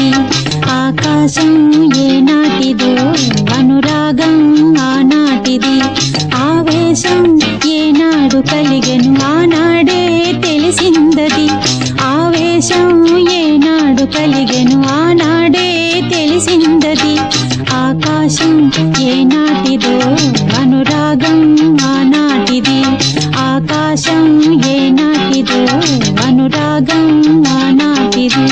తెలిసిందది. ఆకాశం ఏనాటిదో అనురాగం ఆనాటిది. ఆవేశం ఏనాడు కలిగెను ఆనాడే తెలిసిందది. ఆవేశం ఏనాడు కలిగెను ఆనాడే తెలిసిందది. ఆకాశం ఏనాటిదో అనురాగం ఆనాటిది. ఆకాశం ఏనాటిదో అనురాగం ఆనాటిది.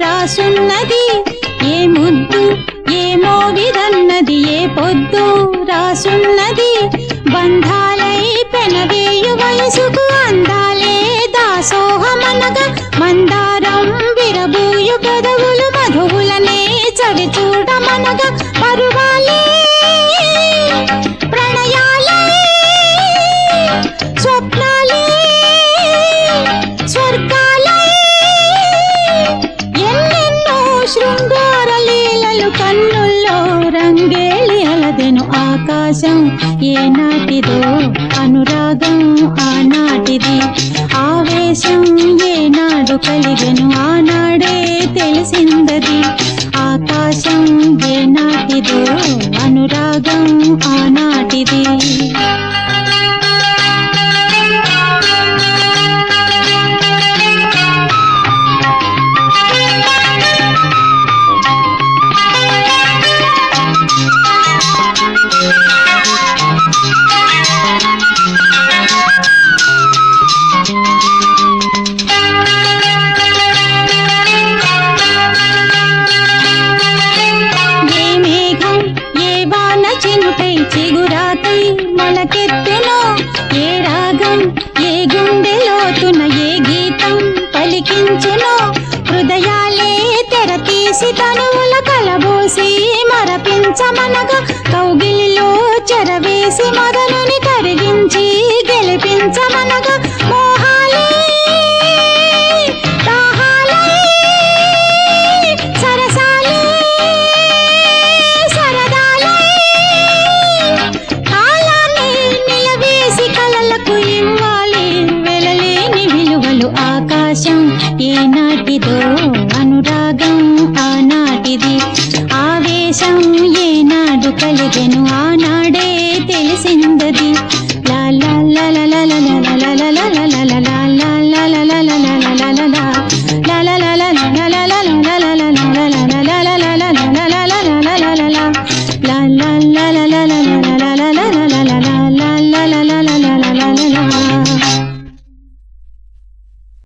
రాసున్నది ఏ ముద్దు ఏ మోవిదన్నది ఏ పొద్దు రాసున్నది. బంధాలై పెనవేయు వయసుకు అందాలే దాసోహమనగా మందారం విరబూయు పెదవులు మధువులనే చవి చూడమనగా పరువాలే ప్రణయాలే స్వప్నాలే స్వర్గాలే శృంగార లీలలు కన్నుల్లో రంగేలి అలదెను. ఆకాశం ఏనాటిదో అనురాగం ఆనాటిది. ఆవేశం ఏనాడు కలిగెను ఆనాడే తెలిసిందది. ఆకాశం ఏనాటిదో అనురాగం ఆనాటిది. చిగురాకై మొలకెత్తునో ఏ రాగం ఏ గుండె లోతున ఏ గీతం పలికించునో. హృదయాలే తెర తీసి తనువుల కలబోసి మరపించమనగా కౌగిలిలో చెరవేసి మొదలుని కరిగించి గెలిపించమనగా మోహాలే దాహాలే సరసాలే సరదాలే కాలాన్ని నిలవేసి కలలకు ఇవ్వాలి వెలలేని విలువలు. ఆకాశం ఏనాటిదో అనురాగం ఆనాటిది. ఆవేశం ఏనాడు కలిగెను ఆనాడే తెలిసిందది.